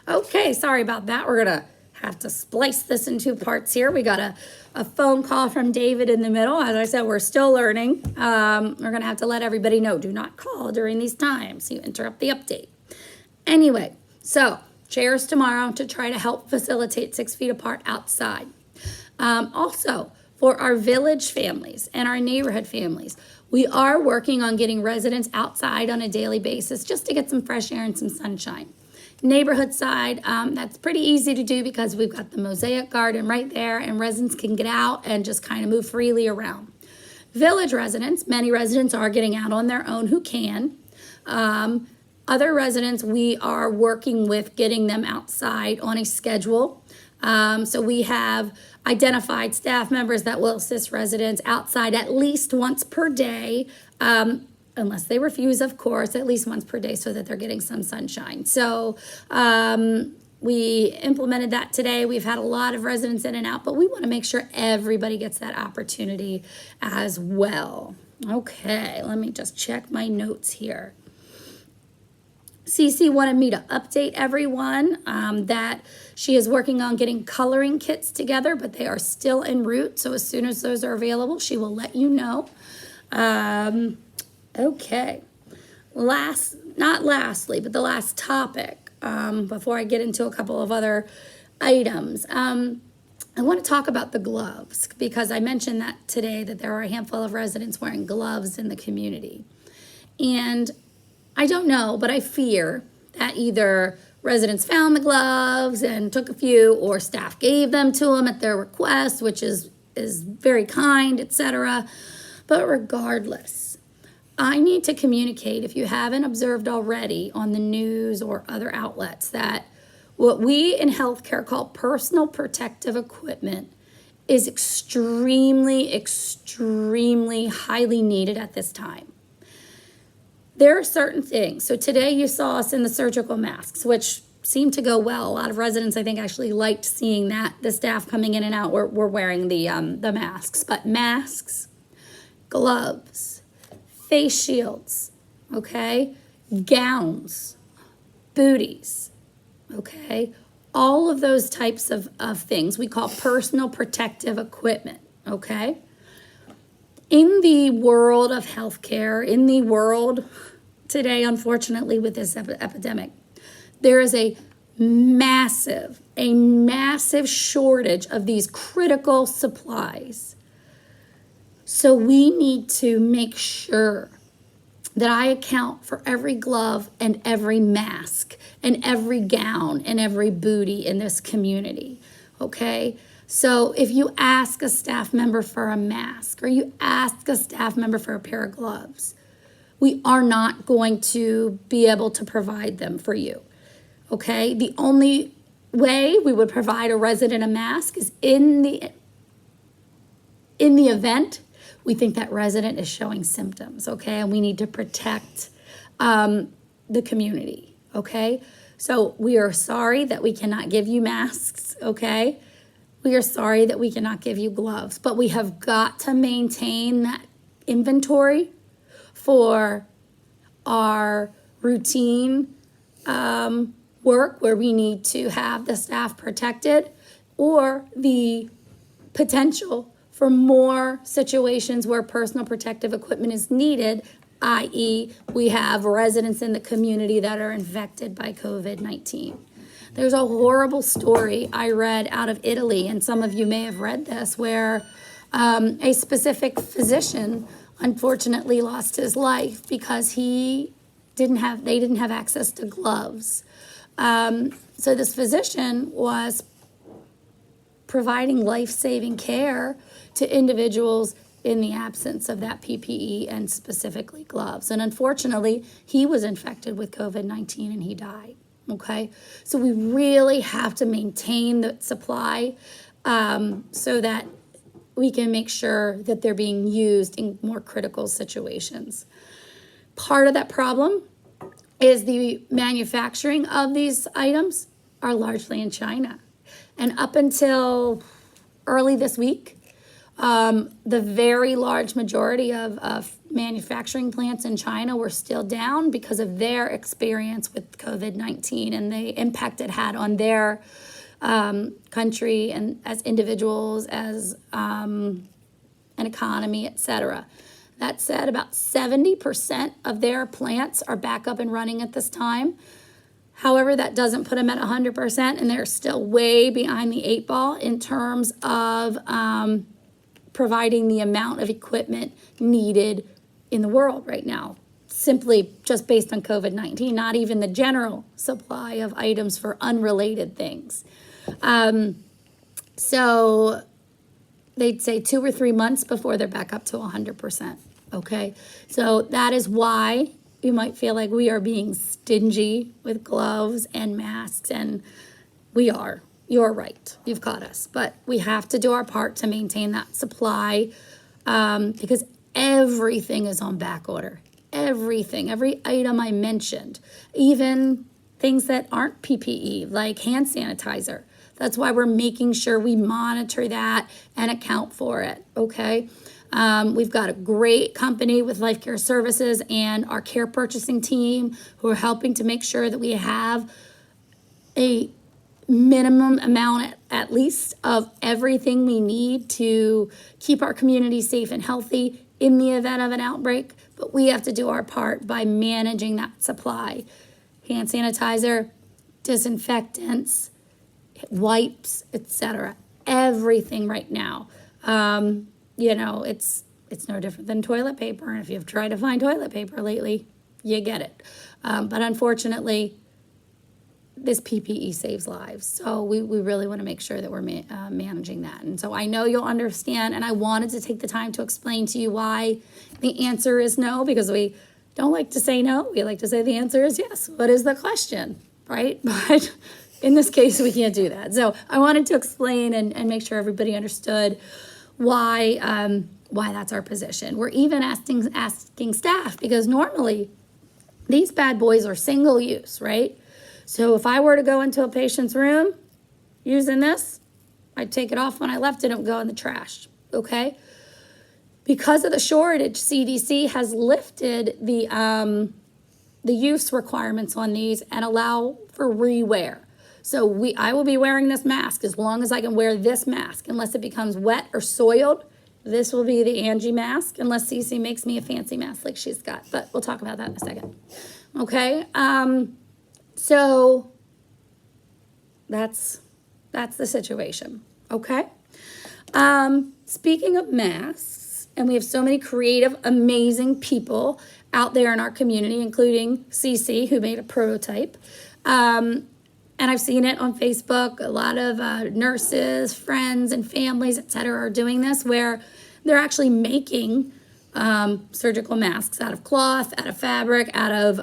Okay, sorry about that. We're gonna have to splice this in two parts here. We got a phone call from David in the middle. As I said, we're still learning. We're gonna have to let everybody know, do not call during these times. You interrupt the update. Anyway, so chairs tomorrow to try to help facilitate 6 feet apart outside. Also, for our village families and our neighborhood families, we are working on getting residents outside on a daily basis just to get some fresh air and some sunshine. Neighborhood side, that's pretty easy to do because we've got the mosaic garden right there and residents can get out and just kind of move freely around. Village residents, many residents are getting out on their own who can. Other residents, we are working with getting them outside on a schedule. So we have identified staff members that will assist residents outside at least once per day, unless they refuse, of course, at least once per day so that they're getting some sunshine. So we implemented that today. We've had a lot of residents in and out, but we want to make sure everybody gets that opportunity as well. Okay, let me just check my notes here. Cece wanted me to update everyone that she is working on getting coloring kits together, but they are still en route. So as soon as those are available, she will let you know. Okay. Not lastly, but the last topic, before I get into a couple of other items. I want to talk about the gloves because I mentioned that today that there are a handful of residents wearing gloves in the community. And I don't know, but I fear that either residents found the gloves and took a few, or staff gave them to them at their request, which is very kind, etc. But regardless, I need to communicate, if you haven't observed already on the news or other outlets, that what we in healthcare call personal protective equipment is extremely, extremely highly needed at this time. There are certain things. So today you saw us in the surgical masks, which seemed to go well. A lot of residents, I think, actually liked seeing that the staff coming in and out were wearing the masks. But masks, gloves, face shields, okay, gowns, booties, okay, all of those types of things we call personal protective equipment, okay? In the world of healthcare, in the world today, unfortunately, with this epidemic, there is a massive shortage of these critical supplies. So we need to make sure that I account for every glove and every mask and every gown and every booty in this community, okay? So if you ask a staff member for a mask or you ask a staff member for a pair of gloves, we are not going to be able to provide them for you, okay? The only way we would provide a resident a mask is in the event we think that resident is showing symptoms, okay? And we need to protect the community, okay? So we are sorry that we cannot give you masks, okay? We are sorry that we cannot give you gloves, but we have got to maintain that inventory for our routine work where we need to have the staff protected, or the potential for more situations where personal protective equipment is needed, i.e. we have residents in the community that are infected by COVID-19. There's a horrible story I read out of Italy, and some of you may have read this, where a specific physician unfortunately lost his life because they didn't have access to gloves. So this physician was providing life-saving care to individuals in the absence of that PPE and specifically gloves. And unfortunately, he was infected with COVID-19 and he died. Okay, so we really have to maintain the supply so that we can make sure that they're being used in more critical situations. Part of that problem is the manufacturing of these items are largely in China. And up until early this week, the very large majority of manufacturing plants in China were still down because of their experience with COVID-19 and the impact it had on their country and as individuals, as an economy, etc. That said, about 70% of their plants are back up and running at this time. However, that doesn't put them at 100%, and they're still way behind the 8 ball in terms of providing the amount of equipment needed in the world right now, simply just based on COVID-19, not even the general supply of items for unrelated things. So they'd say 2 or 3 months before they're back up to 100%, okay? So that is why you might feel like we are being stingy with gloves and masks, and we are. You're right. You've caught us. But we have to do our part to maintain that supply because everything is on back order. Everything, every item I mentioned, even things that aren't PPE, like hand sanitizer. That's why we're making sure we monitor that and account for it, okay? We've got a great company with Life Care Services and our care purchasing team who are helping to make sure that we have a minimum amount at least of everything we need to keep our community safe and healthy in the event of an outbreak. But we have to do our part by managing that supply. Hand sanitizer, disinfectants, wipes, etc. Everything right now. It's no different than toilet paper. And if you've tried to find toilet paper lately, you get it. But unfortunately, this PPE saves lives. So we really want to make sure that we're managing that. And so I know you'll understand, and I wanted to take the time to explain to you why the answer is no, because we don't like to say no. We like to say the answer is yes. What is the question, right? But in this case, we can't do that. So I wanted to explain and make sure everybody understood why that's our position. We're even asking staff, because normally these bad boys are single use, right? So if I were to go into a patient's room using this, I'd take it off when I left and it would go in the trash, okay? Because of the shortage, CDC has lifted the use requirements on these and allow for rewear. So I will be wearing this mask as long as I can wear this mask, unless it becomes wet or soiled. This will be the Angie mask, unless Cece makes me a fancy mask like she's got. But we'll talk about that in a second. Okay. So that's the situation. Okay. Speaking of masks, and we have so many creative, amazing people out there in our community, including Cece, who made a prototype. And I've seen it on Facebook. A lot of nurses, friends, and families, et cetera, are doing this, where they're actually making surgical masks out of cloth, out of fabric, out of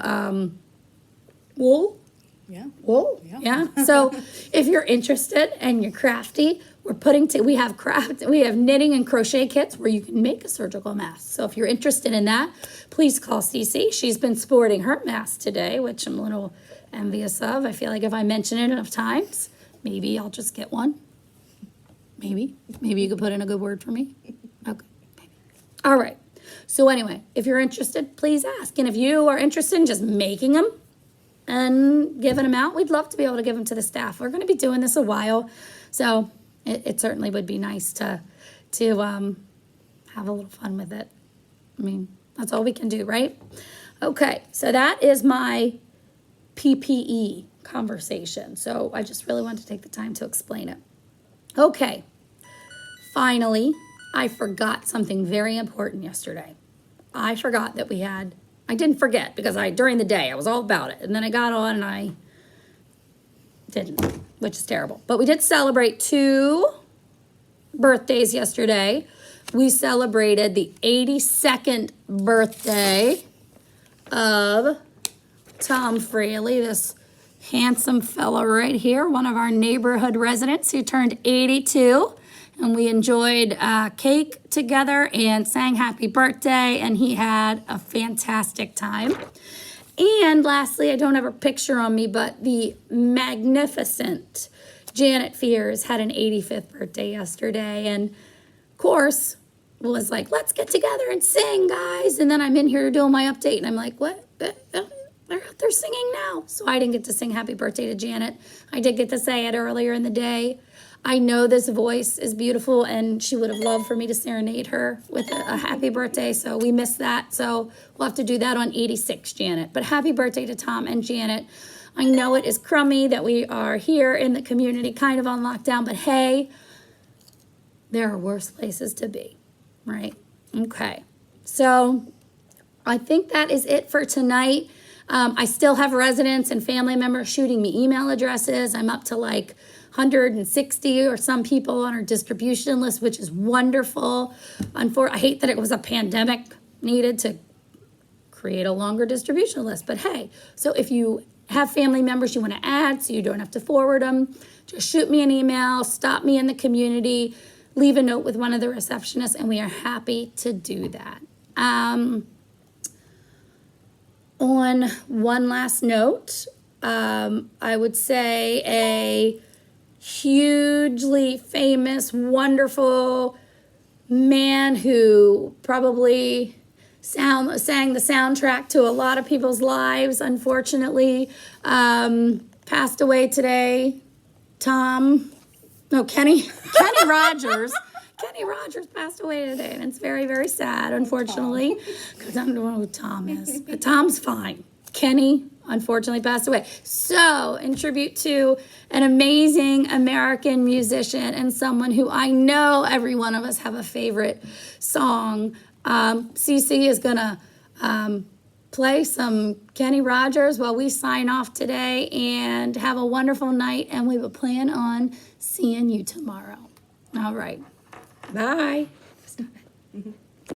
wool. Yeah. Wool. Yeah. So if you're interested and you're crafty, we have knitting and crochet kits where you can make a surgical mask. So if you're interested in that, please call Cece. She's been sporting her mask today, which I'm a little envious of. I feel like if I mention it enough times, maybe I'll just get one. Maybe you could put in a good word for me. Okay. Maybe. All right. So anyway, if you're interested, please ask. And if you are interested in just making them and giving them out, we'd love to be able to give them to the staff. We're going to be doing this a while, so it certainly would be nice to have a little fun with it. I mean, that's all we can do, right? Okay, so that is my PPE conversation. So I just really wanted to take the time to explain it. Okay, finally, I forgot something very important yesterday. I forgot that I didn't forget, because during the day I was all about it, and then I got on and I didn't, which is terrible. But we did celebrate 2 birthdays yesterday. We celebrated the 82nd birthday of Tom Fraley, this handsome fellow right here, one of our neighborhood residents who turned 82. And we enjoyed cake together and sang happy birthday, and he had a fantastic time. And lastly, I don't have a picture on me, but the magnificent Janet Fears had an 85th birthday yesterday. And of course, was like, let's get together and sing, guys. And then I'm in here doing my update, and I'm like, what? They're singing now. So I didn't get to sing happy birthday to Janet. I did get to say it earlier in the day. I know this voice is beautiful, and she would have loved for me to serenade her with a happy birthday, so we missed that. So we'll have to do that on 86, Janet. But happy birthday to Tom and Janet. I know it is crummy that we are here in the community kind of on lockdown, but hey, there are worse places to be, right? Okay, so I think that is it for tonight. I still have residents and family members shooting me email addresses. I'm up to like 160 or some people on our distribution list, which is wonderful. I hate that it was a pandemic needed to create a longer distribution list, but hey, so if you have family members you want to add so you don't have to forward them, just shoot me an email, stop me in the community, leave a note with one of the receptionists, and we are happy to do that. On one last note, I would say a hugely famous, wonderful man who probably sang the soundtrack to a lot of people's lives, unfortunately, passed away today. Kenny Rogers. Kenny Rogers passed away today, and it's very, very sad, unfortunately, because I don't know who Tom is, but Tom's fine. Kenny, unfortunately, passed away. So, in tribute to an amazing American musician and someone who I know every one of us have a favorite song, CC is going to play some Kenny Rogers while we sign off today, and have a wonderful night, and we will plan on seeing you tomorrow. All right. Bye.